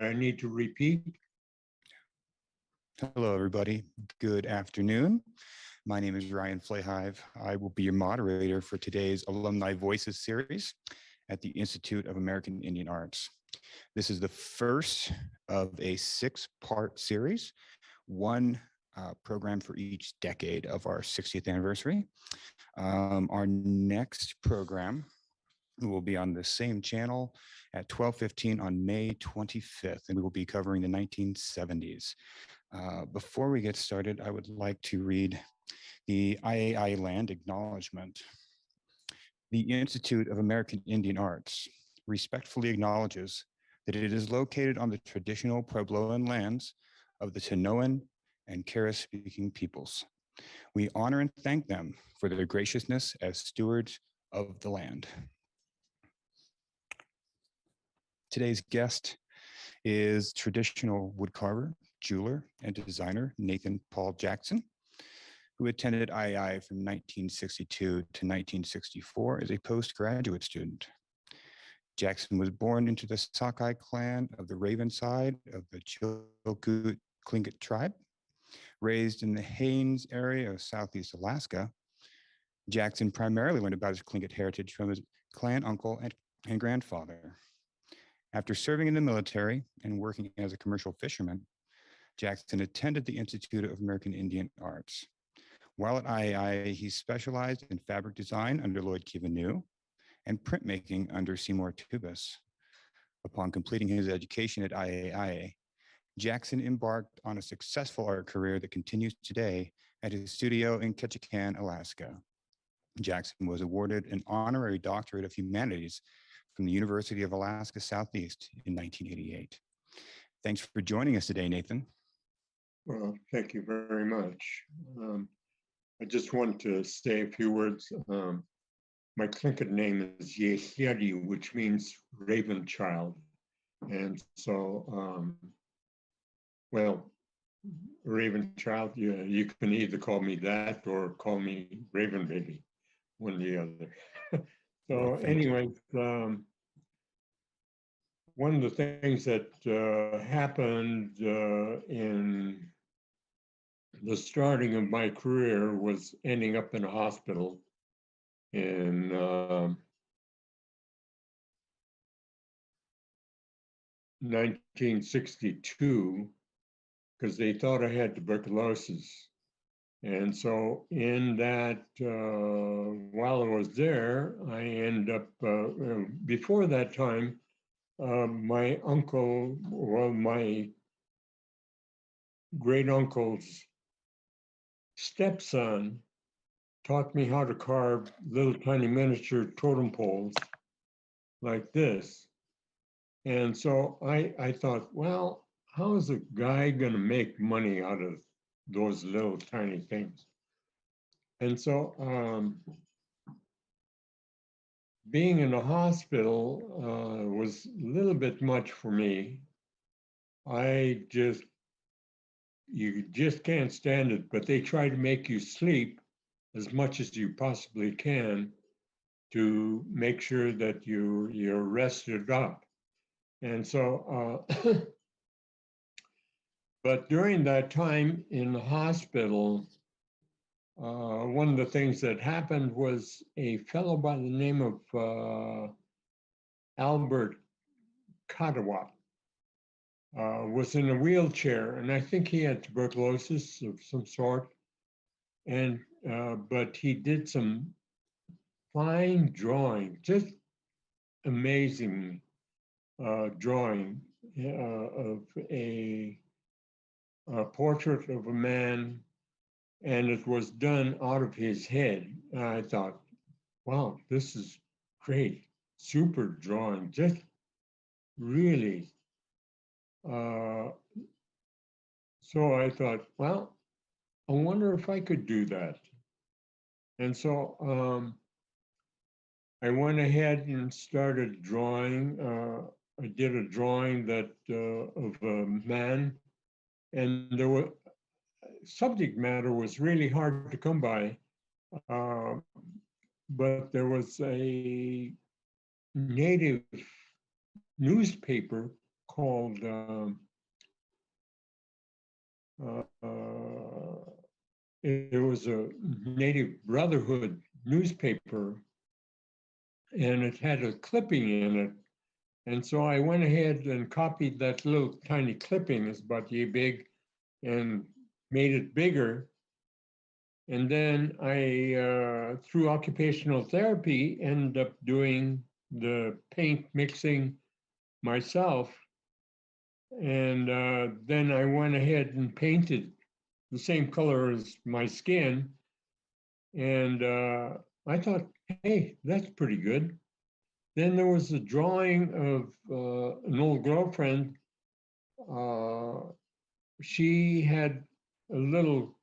I need to repeat. Hello, everybody. Good afternoon. My name is Ryan Flayhive. I will be your moderator for today's Alumni Voices series at the Institute of American Indian Arts. This is the first of a 6-part series, one program for each decade of our 60th anniversary. Our next program will be on the same channel at 12:15 on May 25th, and we will be covering the 1970s. Before we get started, I would like to read the IAIA Land Acknowledgement. The Institute of American Indian Arts respectfully acknowledges that it is located on the traditional Puebloan lands of the Tanoan and Kara-speaking peoples. We honor and thank them for their graciousness as stewards of the land. Today's guest is traditional woodcarver, jeweler, and designer Nathan Paul Jackson, who attended IAIA from 1962 to 1964 as a postgraduate student. Jackson was born into the Sockeye Clan of the Raven side of the Chilkoot Tlingit tribe. Raised in the Haines area of southeast Alaska, Jackson primarily learned about his Tlingit heritage from his clan uncle and grandfather. After serving in the military and working as a commercial fisherman, Jackson attended the Institute of American Indian Arts. While at IAIA, he specialized in fabric design under Lloyd Kiva and printmaking under Seymour Tubis. Upon completing his education at IAIA, Jackson embarked on a successful art career that continues today at his studio in Ketchikan, Alaska. Jackson was awarded an Honorary Doctorate of Humanities from the University of Alaska Southeast in 1988. Thanks for joining us today, Nathan. Well, thank you very much. I just want to say a few words. My Tlingit name is Yehiadi, which means raven child. And so, well, raven child, you can either call me that or call me Raven Baby, one or the other. So Well, anyway, one of the things that happened in the starting of my career was ending up in a hospital in 1962 because they thought I had tuberculosis. And so in that, while I was there, I ended up, before that time, my uncle, well, my great uncle's stepson taught me how to carve little tiny miniature totem poles like this. And so I thought, well, how is a guy gonna make money out of those little tiny things? And so being in a hospital was a little bit much for me. You just can't stand it, but they try to make you sleep as much as you possibly can to make sure that you're rested up. And so, but during that time in the hospital, one of the things that happened was a fellow by the name of Albert Kadawat was in a wheelchair, and I think he had tuberculosis of some sort. And but he did some fine drawing, just amazing drawing of a portrait of a man, and it was done out of his head. And I thought, wow, this is great, super drawing, just really. So I thought, well, I wonder if I could do that. And so I went ahead and started drawing. I did a drawing that of a man, and there was subject matter was really hard to come by, but there was a native newspaper called it was a Native Brotherhood newspaper, and it had a clipping in it. And so I went ahead and copied that little tiny clipping, it's about yay big, and made it bigger. And then I, through occupational therapy, ended up doing the paint mixing myself. And then I went ahead and painted the same color as my skin. And I thought, hey, that's pretty good. Then there was a drawing of an old girlfriend. She had a little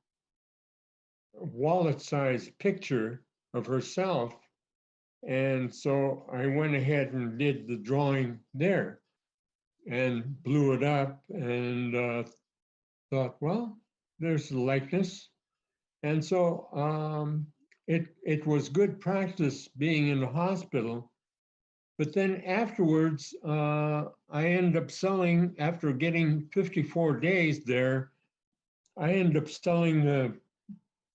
wallet-sized picture of herself. And so I went ahead and did the drawing there and blew it up and thought, well, there's the likeness. And so it was good practice being in the hospital. But then afterwards, I ended up selling, after getting 54 days there, I ended up selling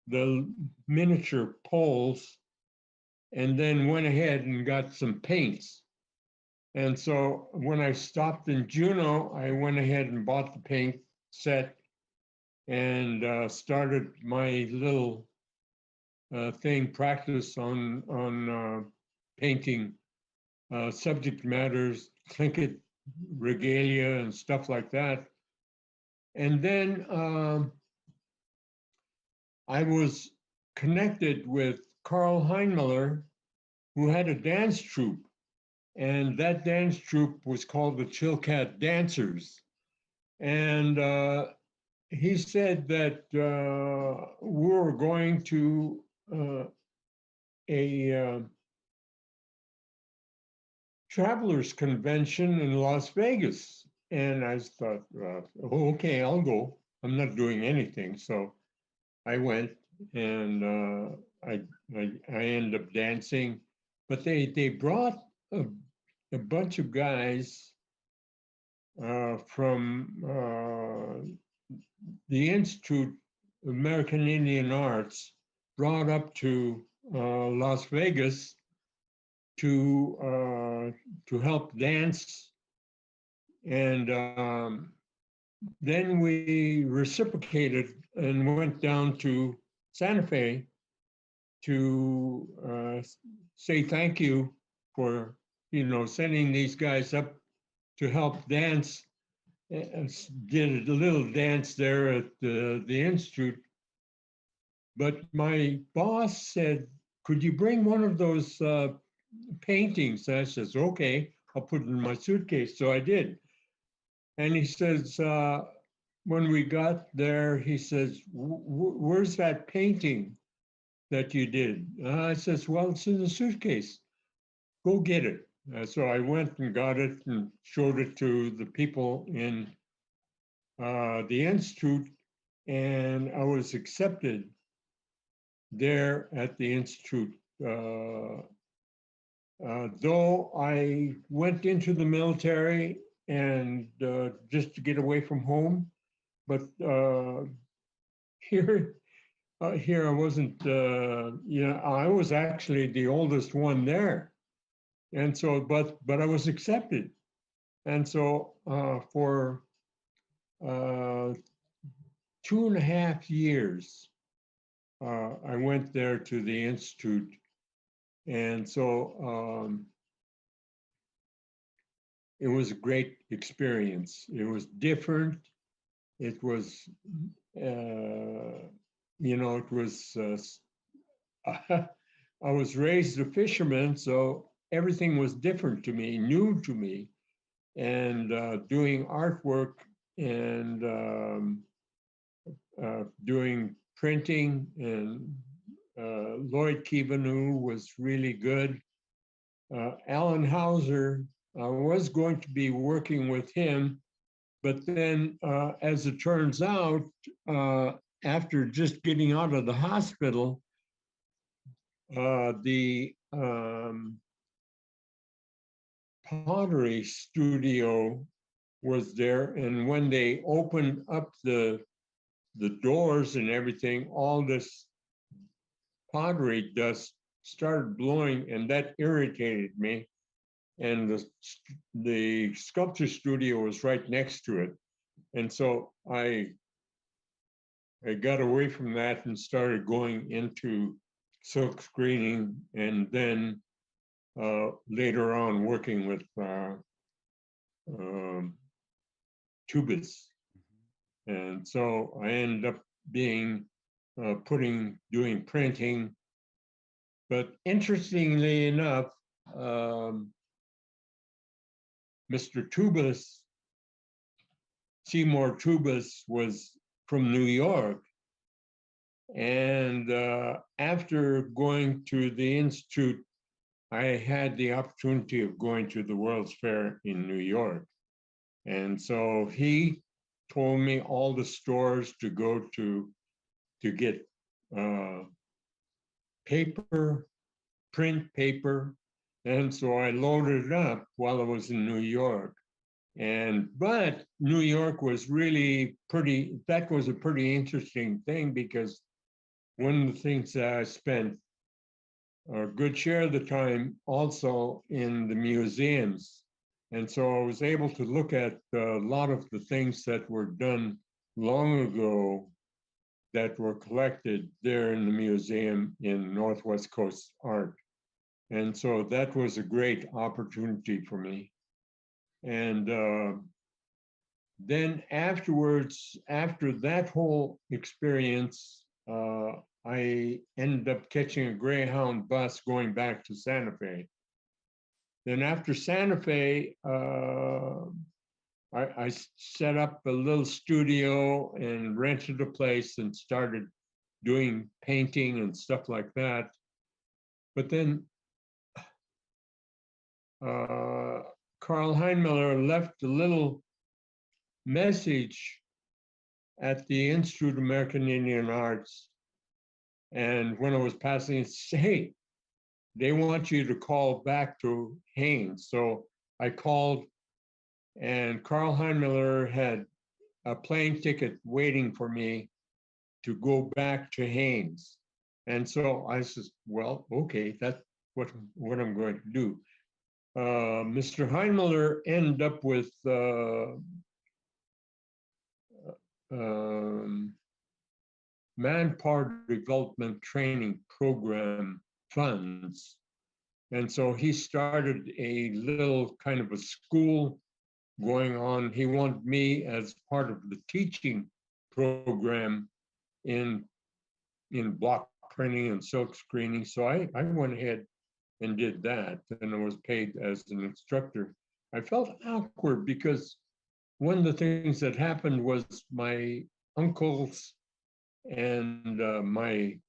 the miniature poles and then went ahead and got some paints. And so when I stopped in Juneau, I went ahead and bought the paint set and started my little thing, practice on painting subject matters, Tlingit regalia and stuff like that. And then I was connected with Carl Heinmiller, who had a dance troupe. And that dance troupe was called the Chilkoot Dancers. And he said that we were going to a travelers convention in Las Vegas. And I thought, oh, okay, I'll go. I'm not doing anything. So I went and I ended up dancing. But they brought a bunch of guys from the Institute of American Indian Arts, brought up to Las Vegas to help dance, and then we reciprocated and went down to Santa Fe to say thank you for sending these guys up to help dance. Did a little dance there at the institute, but my boss said, "Could you bring one of those paintings?" And I says, "Okay, I'll put it in my suitcase." So I did. And he says, when we got there, he says, "Where's that painting that you did?" I says, "Well, it's in the suitcase. Go get it." So I went and got it and showed it to the people in the institute, and I was accepted there at the institute. Though I went into the military and just to get away from home, but here I wasn't. I was actually the oldest one there, and so but I was accepted, and so for 2.5 years, I went there to the institute, and so it was a great experience. It was different. It was, it was. I was raised a fisherman, so everything was different to me, new to me, and doing artwork and doing printing, and Lloyd Kiva was really good. Alan Hauser, I was going to be working with him, but then as it turns out, after just getting out of the hospital, the pottery studio was there. And when they opened up the doors and everything, all this pottery dust started blowing, and that irritated me. And the sculpture studio was right next to it. And so I got away from that and started going into silk screening, and then later on working with Tubis. And so I ended up being doing printing. But interestingly enough, Mr. Tubis, Seymour Tubis, was from New York. And after going to the Institute, I had the opportunity of going to the World's Fair in New York. And so he told me all the stores to go to get paper, print paper. And so I loaded it up while I was in New York. But New York was really that was a pretty interesting thing, because one of the things that I spent a good share of the time also in the museums. And so I was able to look at a lot of the things that were done long ago that were collected there in the museum in Northwest Coast Art. And so that was a great opportunity for me. And then afterwards, after that whole experience, I ended up catching a Greyhound bus going back to Santa Fe. Then after Santa Fe, I set up a little studio and rented a place and started doing painting and stuff like that. But then Karl Heinmiller left a little message at the Institute of American Indian Arts. And when I was passing, it said, hey, they want you to call back to Haines. So I called, and Karl Heinmiller had a plane ticket waiting for me to go back to Haines. And so I said, well, okay, that's what I'm going to do. Mr. Heinmiller ended up with manpower development training program funds. And so he started a little kind of a school going on. He wanted me as part of the teaching program in block printing and silk screening. So I went ahead and did that, and I was paid as an instructor. I felt awkward because one of the things that happened was my uncles and my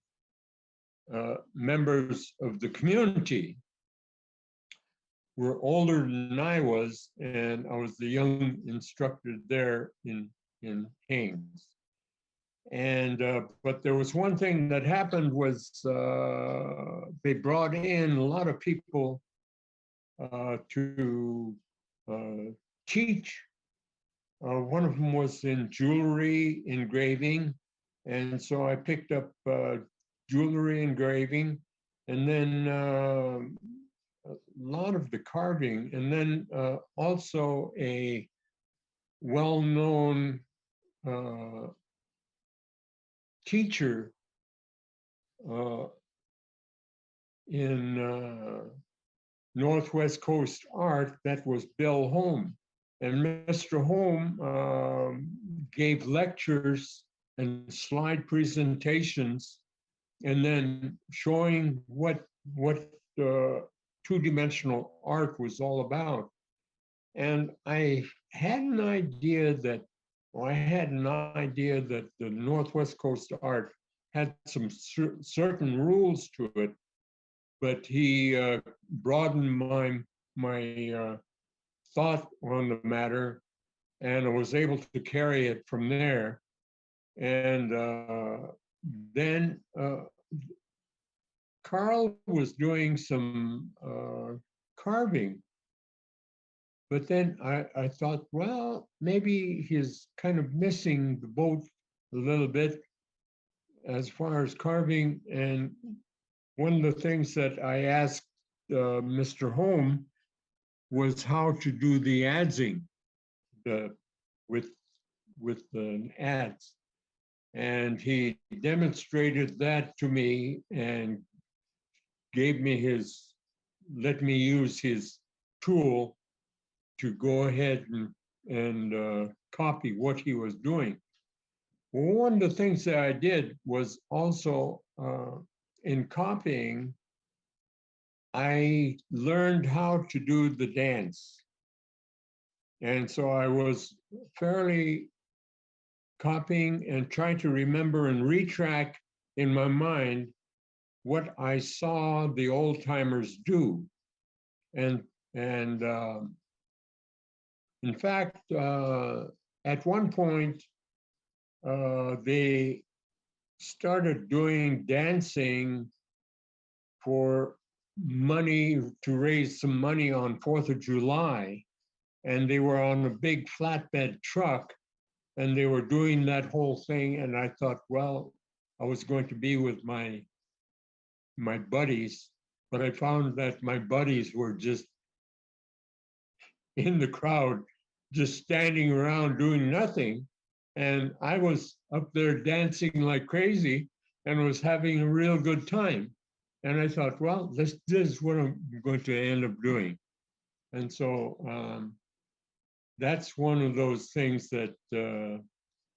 members of the community were older than I was, and I was the young instructor there in Haines. And but there was one thing that happened was they brought in a lot of people to teach. One of them was in jewelry engraving, and so I picked up jewelry engraving, and then a lot of the carving, and then also a well-known teacher in Northwest Coast Art, that was Bill Home. And Mr. Home gave lectures and slide presentations, and then showing what two-dimensional art was all about. And I had an idea that the Northwest Coast Art had some certain rules to it, but he broadened my thought on the matter, and I was able to carry it from there. And then Karl was doing some carving, But then I thought, well, maybe he's kind of missing the boat a little bit as far as carving. And one of the things that I asked Mr. Home was how to do the adzing the, with the ads. And he demonstrated that to me and gave me let me use his tool to go ahead and copy what he was doing. Well, one of the things that I did was also in copying, I learned how to do the dance. And so I was fairly copying and trying to remember and retrack in my mind what I saw the old timers do. And in fact, at one point, they started doing dancing for money to raise some money on 4th of July. And they were on a big flatbed truck and they were doing that whole thing. And I thought, well, I was going to be with my buddies, but I found that my buddies were just in the crowd, just standing around doing nothing. And I was up there dancing like crazy and was having a real good time. And I thought, well, this is what I'm going to end up doing. And so that's one of those things that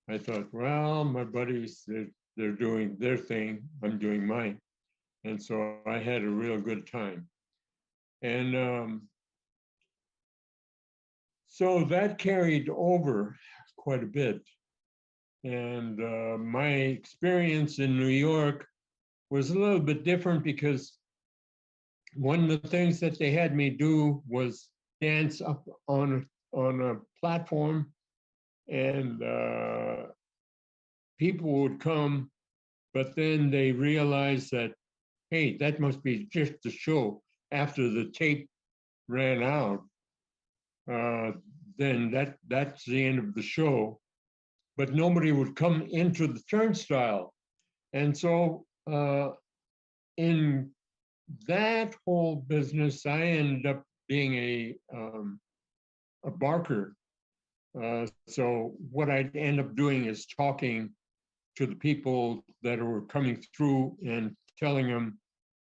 I thought, well, my buddies, they're doing their thing, I'm doing mine. And so I had a real good time. And so that carried over quite a bit. And my experience in New York was a little bit different because one of the things that they had me do was dance up on a platform, and people would come, but then they realized that, hey, that must be just the show. After the tape ran out, then that's the end of the show. But nobody would come into the turnstile. And so in that whole business, I ended up being a barker. So what I'd end up doing is talking to the people that were coming through and telling them,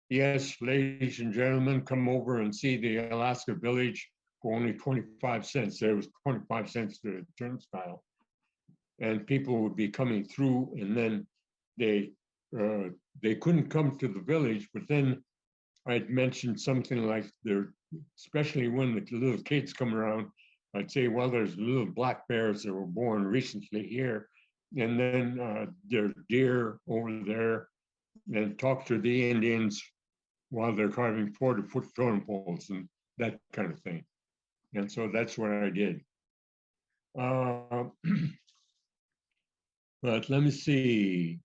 yes, ladies and gentlemen, come over and see the Alaska Village for only 25 cents. There was 25 cents to the turnstile. And people would be coming through, and then they couldn't come to the village, but then I'd mentioned something like especially when the little kids come around, I'd say, well, there's little black bears that were born recently here, and then there's deer over there, and talk to the Indians while they're carving 40-foot totem poles and that kind of thing. And so that's what I did. But let me see.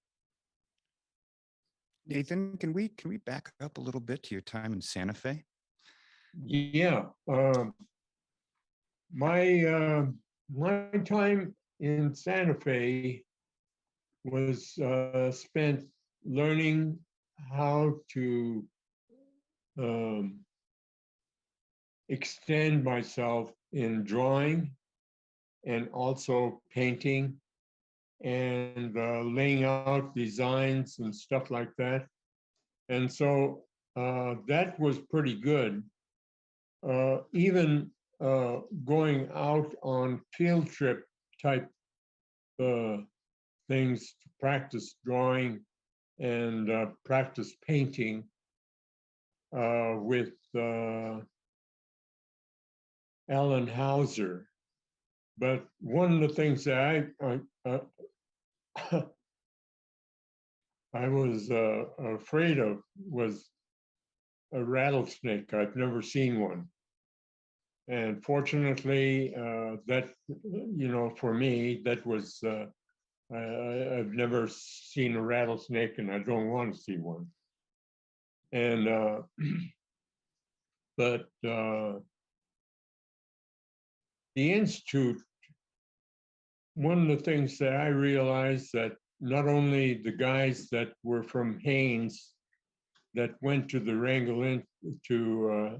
Nathan, can we back up a little bit to your time in Santa Fe? Yeah, my time in Santa Fe was spent learning how to extend myself in drawing and also painting and laying out designs and stuff like that. And so that was pretty good. Even going out on field trip type things to practice drawing and practice painting with Alan Hauser. But one of the things that I was afraid of was a rattlesnake. I've never seen one. And fortunately, that, for me, that was, I've never seen a rattlesnake and I don't want to see one. And, but the Institute, one of the things that I realized that not only the guys that were from Haines that went to the Wrangell to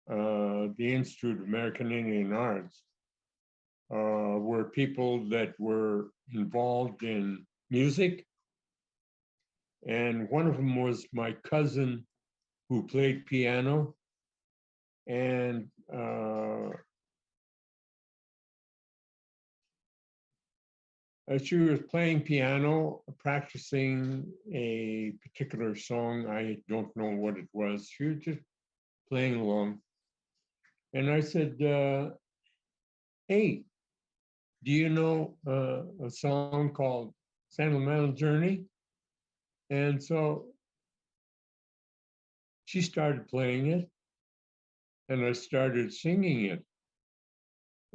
the Institute of American Indian Arts were people that were involved in music. And one of them was my cousin who played piano. And she was playing piano, practicing a particular song. I don't know what it was. She was just playing along. And I said, hey, do you know a song called Sentimental Journey? And so she started playing it, and I started singing it.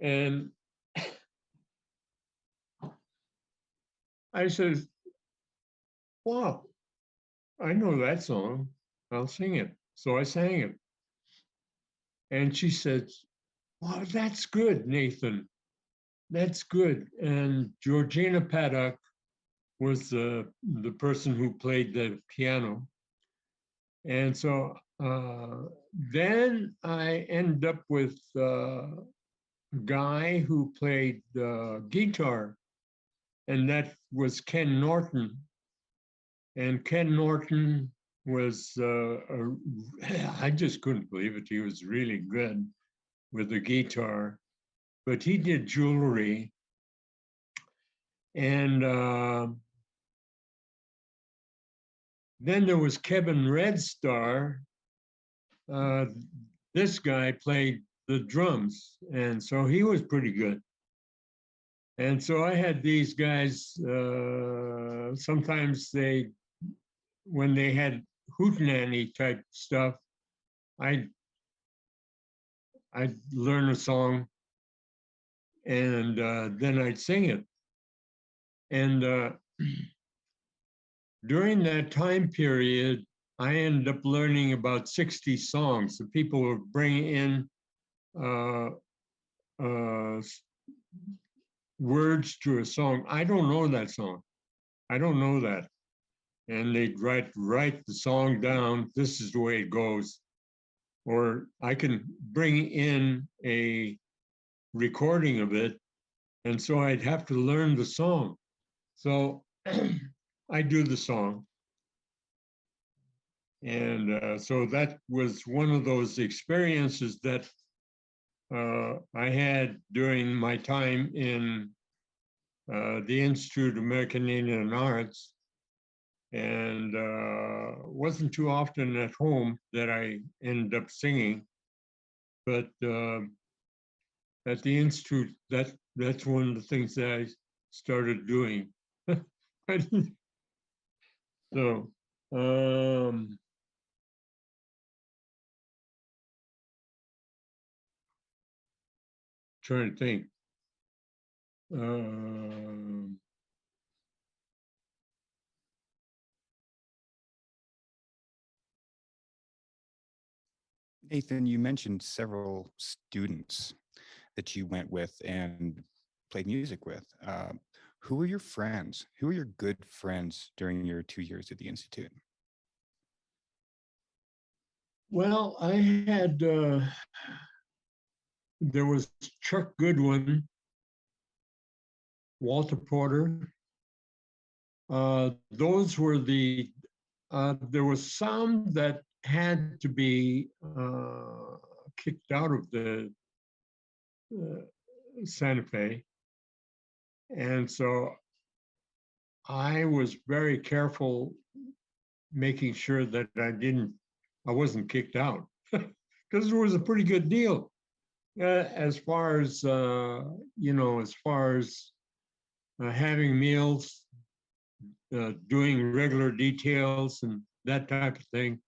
And I said, wow, I know that song. I'll sing it. So I sang it. And she said, wow, that's good, Nathan. That's good. And Georgina Paddock was the person who played the piano. And so then I ended up with a guy who played guitar, and that was Ken Norton. And Ken Norton was, I just couldn't believe it. He was really good with the guitar, but he did jewelry. And then there was Kevin Red Star. This guy played the drums, and so he was pretty good. And so I had these guys, sometimes when they had hootenanny type stuff, I'd learn a song, and then I'd sing it. And during that time period, I ended up learning about 60 songs. The people would bring in words to a song. I don't know that song. I don't know that. And they'd write the song down. This is the way it goes. Or I can bring in a recording of it. And so I'd have to learn the song. So I do the song. And so that was one of those experiences that I had during my time in the Institute of American Indian Arts. And wasn't too often at home that I ended up singing. But at the Institute, that's one of the things that I started doing. So, trying to think. Nathan, you mentioned several students that you went with and played music with. Who were your friends? Who were your good friends during your 2 years at the Institute? Well, I had, there was Chuck Goodwin, Walter Porter. Those were there was some that had to be kicked out of the Santa Fe. And so I was very careful making sure that I wasn't kicked out because it was a pretty good deal as far as, as far as having meals, doing regular details and that type of thing.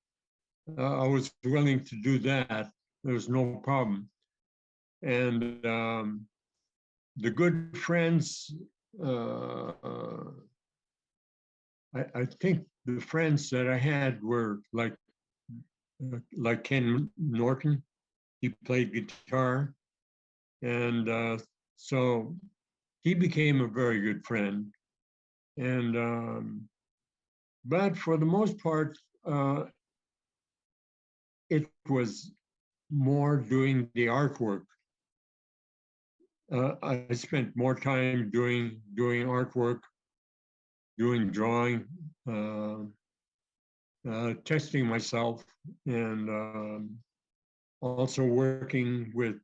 I was willing to do that. There was no problem. And the good friends, I think the friends that I had were like Ken Norton. He played guitar. And so he became a very good friend. And but for the most part, it was more doing the artwork. I spent more time doing artwork, doing drawing, testing myself, and also working with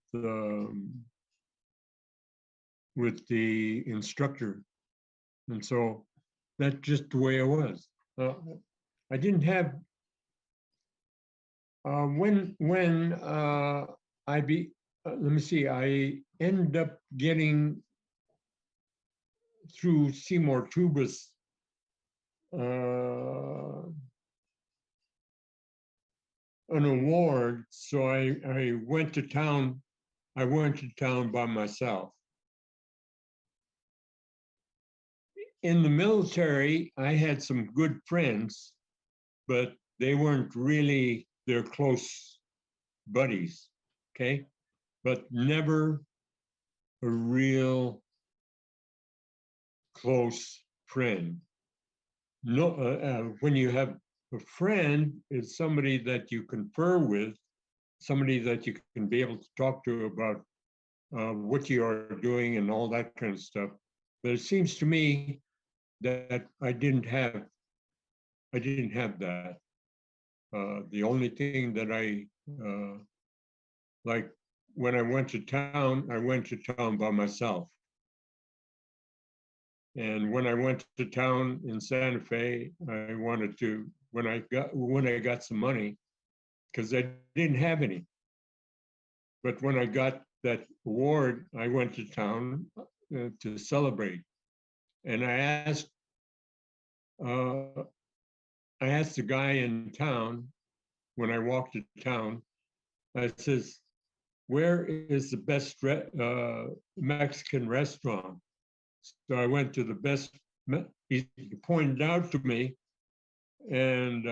the instructor. And so that's just the way it was. I didn't have when I be let me see, I ended up getting through Seymour Tubis an award, so I went to town. I went to town by myself. In the military, I had some good friends, but they weren't really their close buddies, okay? But never a real close friend. No, when you have a friend, it's somebody that you confer with, somebody that you can be able to talk to about what you are doing and all that kind of stuff. But it seems to me that I didn't have that. The only thing that I like when I went to town by myself. And when I went to town in Santa Fe, I wanted to, when I got some money, because I didn't have any. But when I got that award, I went to town to celebrate. And I asked the guy in town, when I walked to town, I says, where is the best Mexican restaurant? So I went to the best, he pointed out to me, and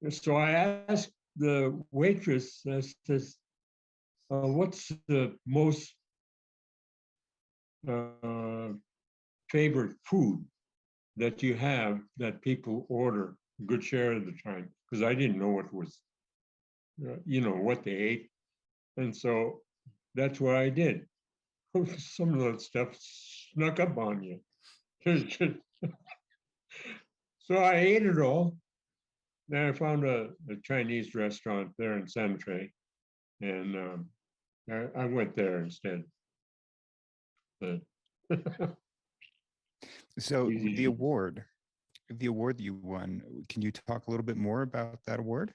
so I asked the waitress, I says, what's the most favorite food that you have that people order a good share of the time? Because I didn't know what was, what they ate. And so that's what I did. Some of that stuff snuck up on you. So I ate it all. Then I found a Chinese restaurant there in Santa Fe, and I went there instead. But So easy. the award that you won, can you talk a little bit more about that award?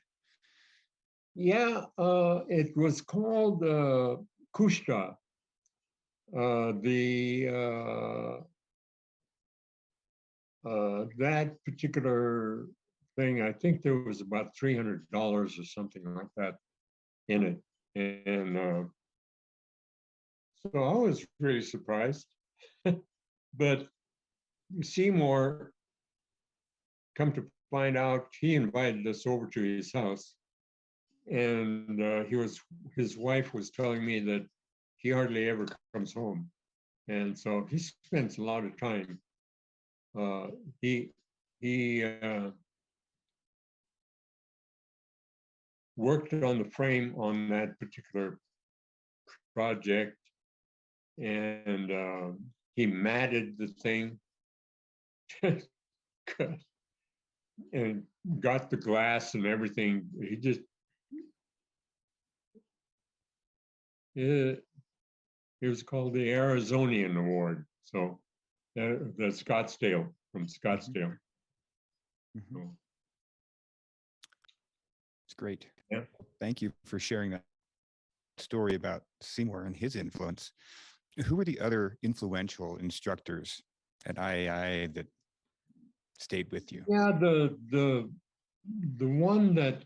Yeah, it was called Kushtra. That particular thing, I think there was about $300 or something like that in it, and so I was really surprised. But Seymour, come to find out, he invited us over to his house, and his wife was telling me that he hardly ever comes home, and so he spends a lot of time. He worked on the frame on that particular project, and he matted the thing and got the glass and everything. He just it was called the Arizonian Award. So the Scottsdale, from Scottsdale. Mm-hmm. So, it's great. yeah. Thank you for sharing that story about Seymour and his influence. Who were the other influential instructors at IAIA that stayed with you? Yeah, the one that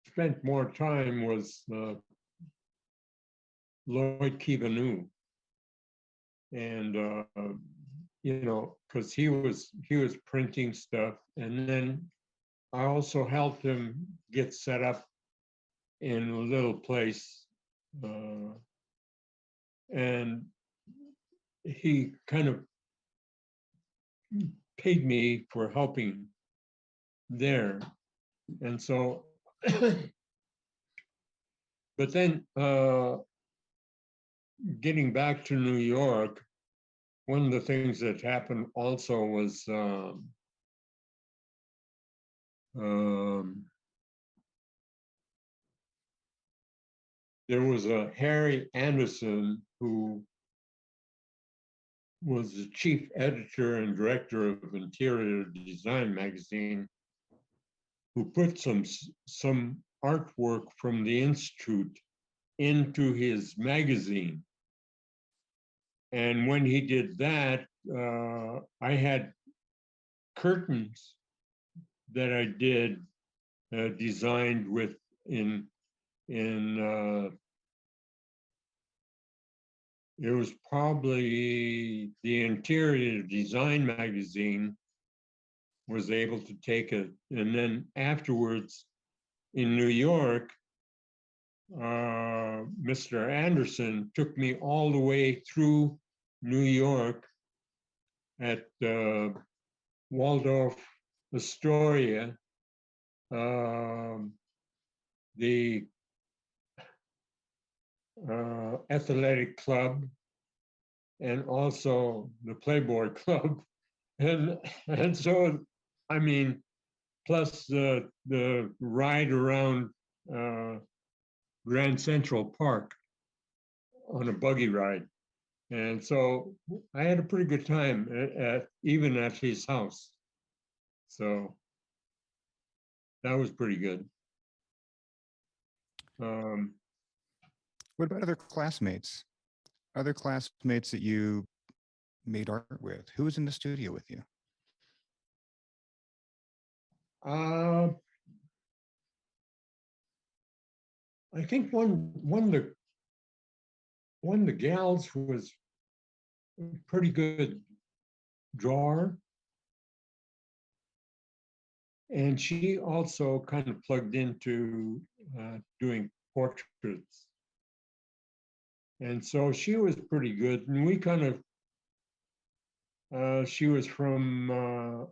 spent more time was Lloyd Kiva, and because he was printing stuff, and then I also helped him get set up in a little place, and he kind of paid me for helping there. And so, but then getting back to New York, one of the things that happened also was there was a Harry Anderson who was the chief editor and director of Interior Design magazine, who put some artwork from the Institute into his magazine. And when he did that, I had curtains that I did designed with in it was probably the Interior Design magazine was able to take it. And then afterwards in New York, Mr. Anderson took me all the way through New York at Waldorf Astoria, the athletic club, and also the Playboy Club. And so, I mean, plus the ride around Grand Central Park on a buggy ride. And so I had a pretty good time even at his house. So that was pretty good. What about other classmates? Other classmates that you made art with? Who was in the studio with you? I think one of the gals was a pretty good drawer, and she also kind of plugged into doing portraits. And so she was pretty good. And we kind of, she was from,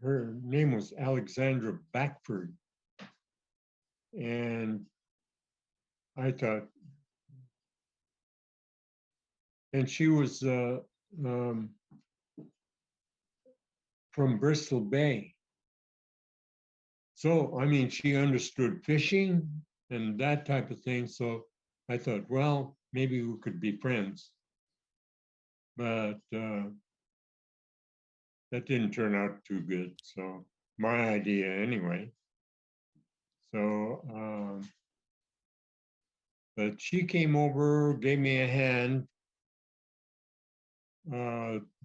her name was Alexandra Backford. And I thought, and she was from Bristol Bay. So, I mean, she understood fishing and that type of thing. So I thought, well, maybe we could be friends. But that didn't turn out too good. So my idea anyway. So, but she came over, gave me a hand.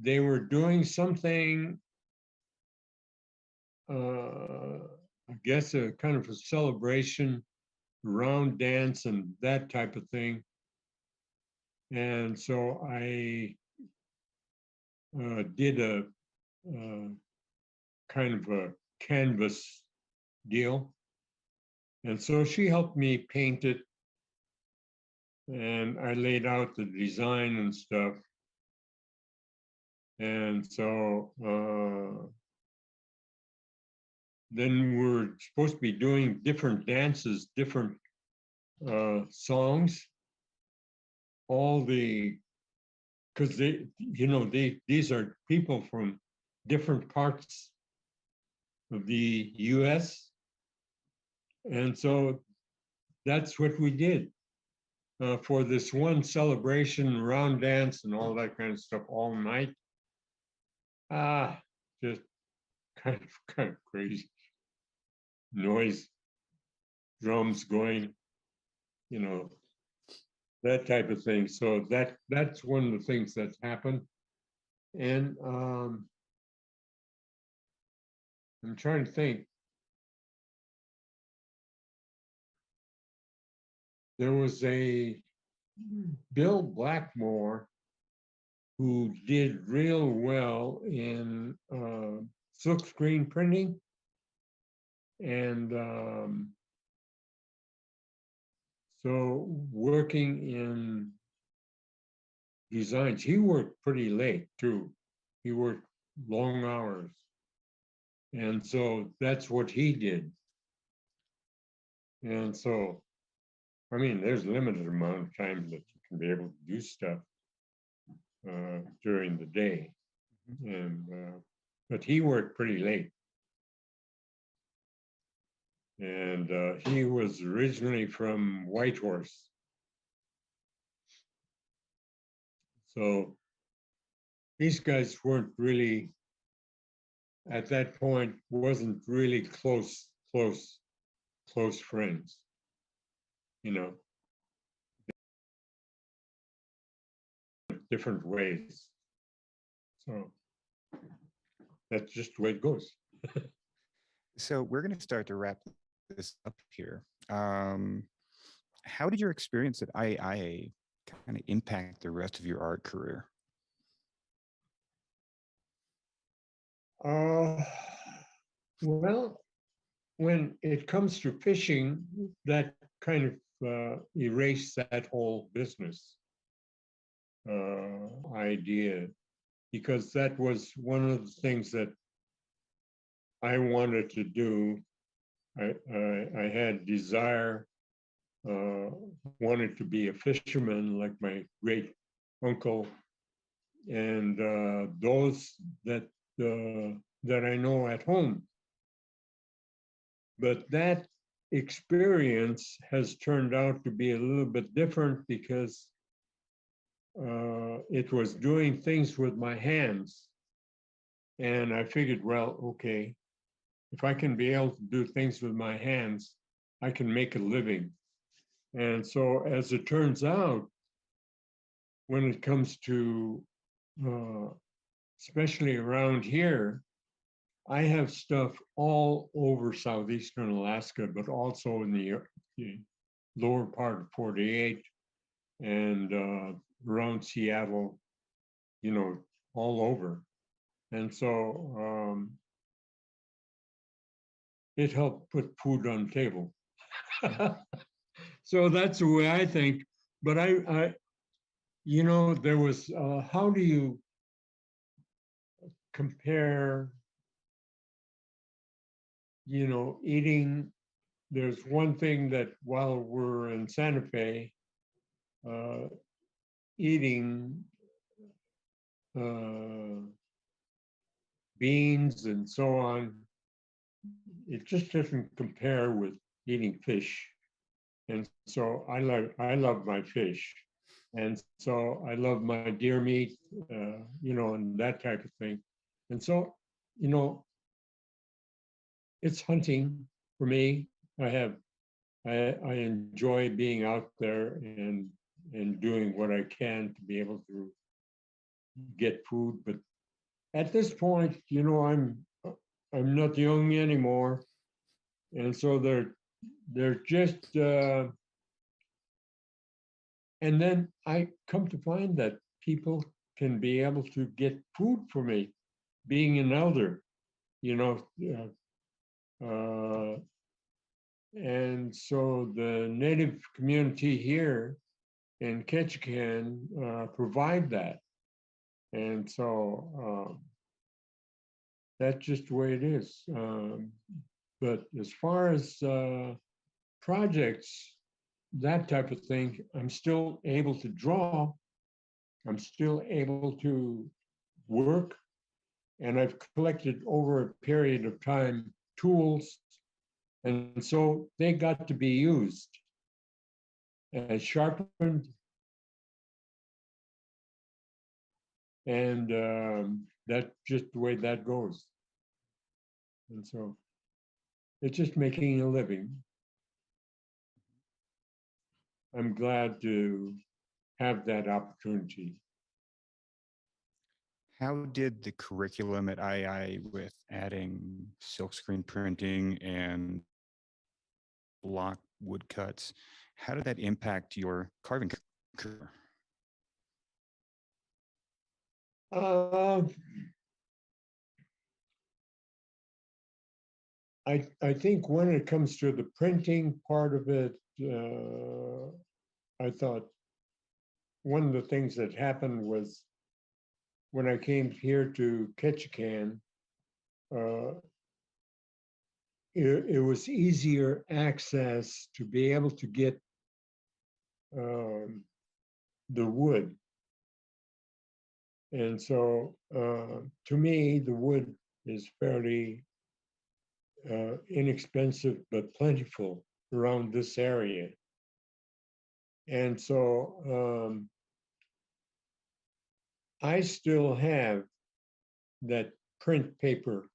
They were doing something, I guess a kind of a celebration, round dance and that type of thing. And so I did a kind of a canvas deal. And so she helped me paint it. And I laid out the design and stuff. And so then we're supposed to be doing different dances, different songs. All the, because they, these are people from different parts of the US. And so that's what we did for this one celebration, round dance and all that kind of stuff all night. Just kind of crazy. Noise, drums going, that type of thing. So that's one of the things that's happened. And I'm trying to think. There was a Bill Blackmore who did real well in silk screen printing and so working in designs. He worked pretty late too. He worked long hours. And so that's what he did. And so, I mean, there's a limited amount of time that you can be able to do stuff during the day. And but he worked pretty late. And he was originally from Whitehorse. So these guys weren't really, at that point, wasn't really close friends, you know, different ways. So that's just the way it goes. So we're going to start to wrap this up here. How did your experience at IAIA kind of impact the rest of your art career? Well, when it comes to fishing, that kind of erased that whole business idea, because that was one of the things that I wanted to do. I had desire, wanted to be a fisherman like my great uncle, and those that I know at home. But that experience has turned out to be a little bit different because it was doing things with my hands. And I figured, well, okay, if I can be able to do things with my hands, I can make a living. And so as it turns out, when it comes to, especially around here, I have stuff all over southeastern Alaska, but also in the lower part of 48 and around Seattle, you know, all over. And so it helped put food on the table. So that's the way I think. But I you know, there was, how do you compare, you know, eating? There's one thing that while we're in Santa Fe, eating beans and so on, it just doesn't compare with eating fish. And so I love my fish. And so I love my deer meat, you know, and that type of thing. And so, you know, it's hunting for me. I enjoy being out there and doing what I can to be able to get food. But at this point, you know, I'm not young anymore, and so they're just. And then I come to find that people can be able to get food for me, being an elder, you know. And so the native community here in Ketchikan provide that. And so that's just the way it is. But as far as projects, that type of thing, I'm still able to draw. I'm still able to work. And I've collected over a period of time tools. And so they got to be used and sharpened. And that's just the way that goes. And so it's just making a living. I'm glad to have that opportunity. How did the curriculum at IAI with adding silkscreen printing and block woodcuts, how did that impact your carving career? Uh, I think when it comes to the printing part of it, I thought one of the things that happened was when I came here to Ketchikan, uh, it was easier access to be able to get um, the wood. And so to me, the wood is fairly inexpensive but plentiful around this area. And so I still have that print paper,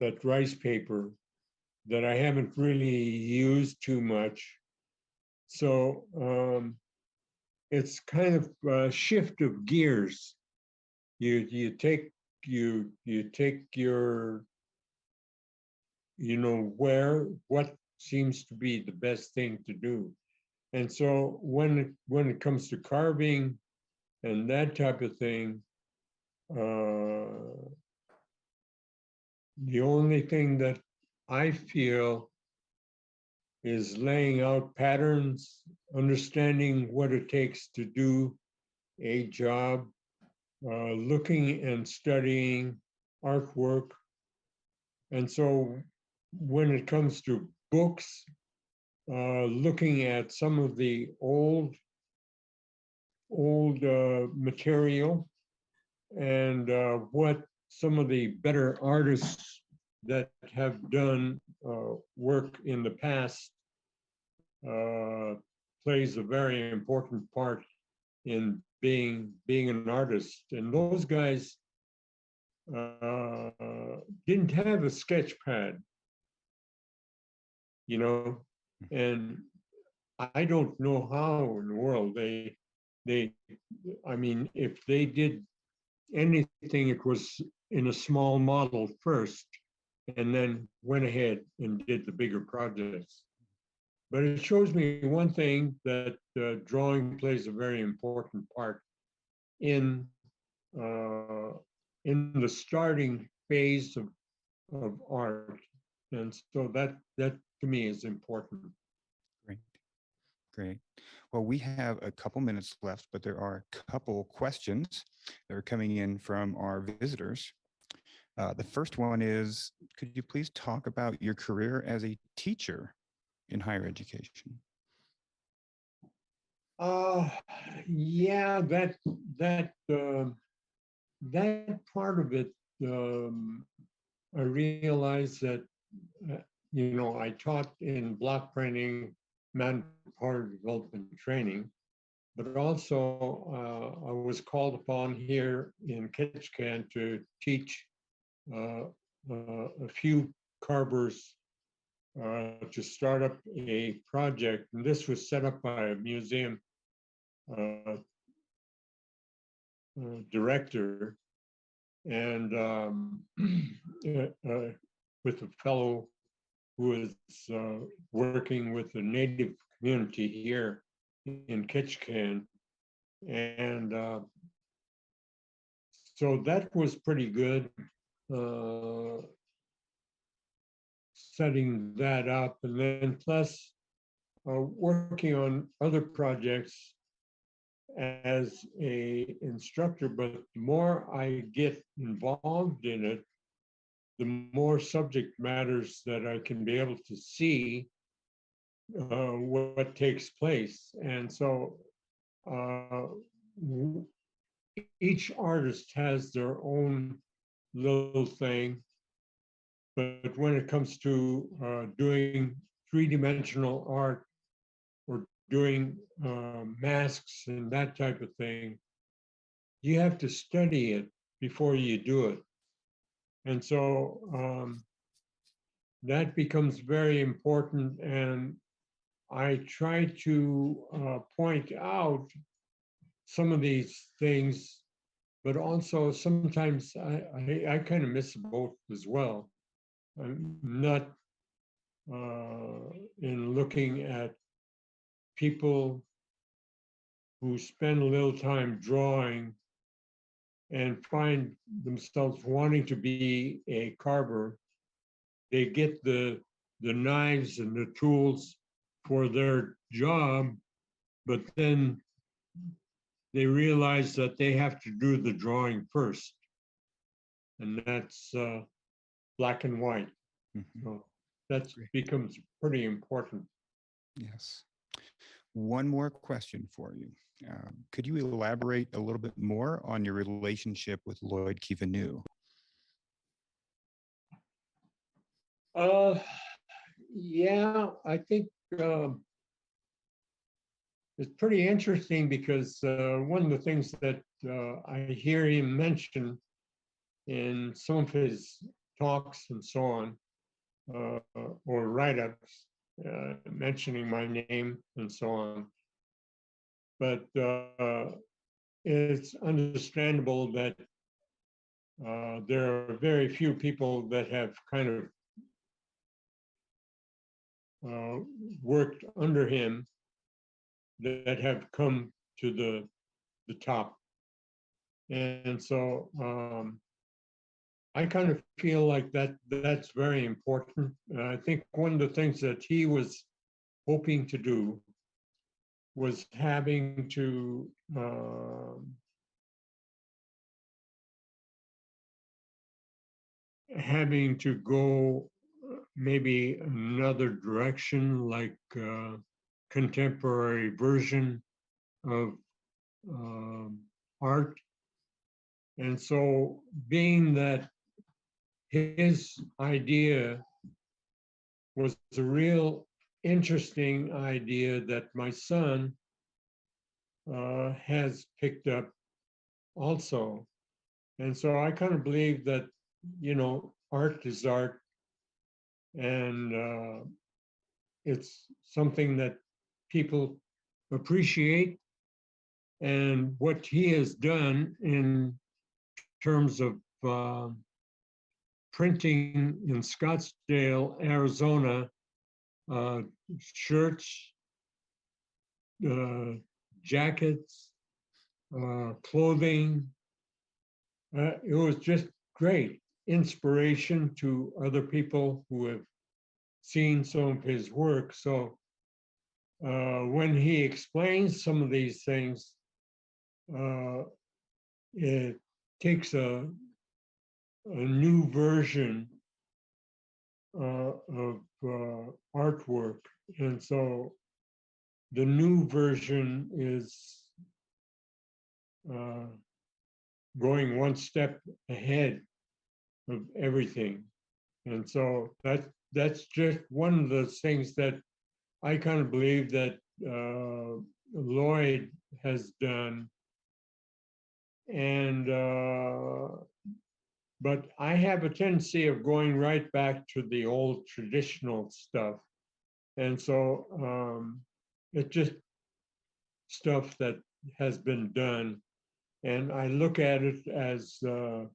that rice paper that I haven't really used too much. So it's kind of a shift of gears. You take your what seems to be the best thing to do. And so when it comes to carving and that type of thing, the only thing that I feel is laying out patterns, understanding what it takes to do a job, looking and studying artwork. And so when it comes to books, looking at some of the old material and what some of the better artists that have done work in the past uh, plays a very important part in being an artist. And those guys uh, didn't have a sketch pad, you know, and I don't know how in the world they I mean, if they did anything, it was in a small model first, and then went ahead and did the bigger projects. But it shows me one thing, that drawing plays a very important part in uh, in the starting phase of art, and so that to me is important. Great, great. Well, we have a couple minutes left, but there are a couple questions that are coming in from our visitors. The first one is, could you please talk about your career as a teacher in higher education? Uh, yeah, that part of it, I realized that I taught in block printing, manpower development training, but also I was called upon here in Ketchikan to teach uh, a few carvers to start up a project. And this was set up by a museum uh, director, and with a fellow who is working with the native community here in Ketchikan. And so that was pretty good, setting that up. And then plus working on other projects as a instructor, but the more I get involved in it, the more subject matters that I can be able to see what takes place. And so uh, each artist has their own little thing, but when it comes to doing three-dimensional art or doing masks and that type of thing, you have to study it before you do it. And so that becomes very important. And I try to point out some of these things, but also sometimes I kind of miss both as well. I'm not in looking at people who spend a little time drawing and find themselves wanting to be a carver, they get the knives and the tools for their job, but then they realize that they have to do the drawing first, and that's black and white. So that becomes pretty important. Yes. One more question for you. Could you elaborate a little bit more on your relationship with Lloyd Kiva? Yeah, I think it's pretty interesting because one of the things that I hear him mention in some of his talks and so on, or write-ups, mentioning my name and so on. But it's understandable that there are very few people that have kind of worked under him that have come to the top. And so I kind of feel like that's very important. I think one of the things that he was hoping to do was having to go maybe another direction, like contemporary version of art. And so being that his idea was a real interesting idea that my son has picked up also. And so I kind of believe that, you know, art is art, and it's something that people appreciate. And what he has done in terms of printing in Scottsdale, Arizona, shirts, jackets, clothing. It was just great inspiration to other people who have seen some of his work. So when he explains some of these things, it takes a new version of artwork. And so the new version is going one step ahead of everything. And so that's just one of the things that I kind of believe that Lloyd has done. And but I have a tendency of going right back to the old traditional stuff. And so it's just stuff that has been done. And I look at it as, well,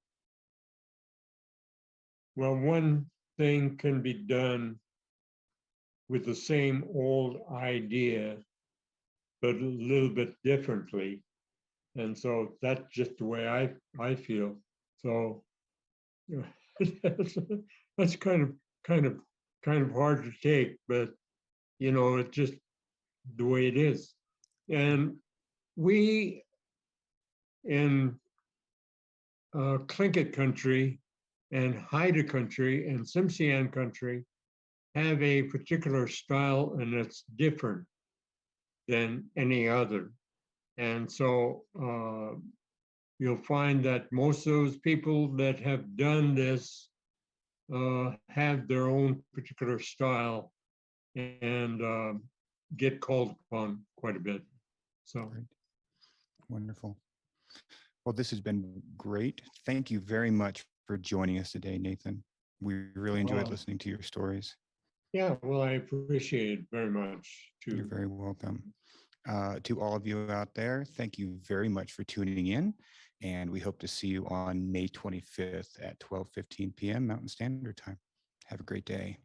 one thing can be done with the same old idea, but a little bit differently. And so that's just the way I feel. So that's kind of hard to take, but you know, it's just the way it is. And we in Tlingit country and Haida country and Tsimshian country have a particular style, and it's different than any other. And so you'll find that most of those people that have done this have their own particular style and get called upon quite a bit. So Great. Wonderful. Well, this has been great. Thank you very much for joining us today, Nathan. We really enjoyed listening to your stories. Yeah, well, I appreciate it very much too. You're very welcome. To all of you out there, thank you very much for tuning in. And we hope to see you on May 25th at 12:15 p.m. Mountain Standard Time. Have a great day.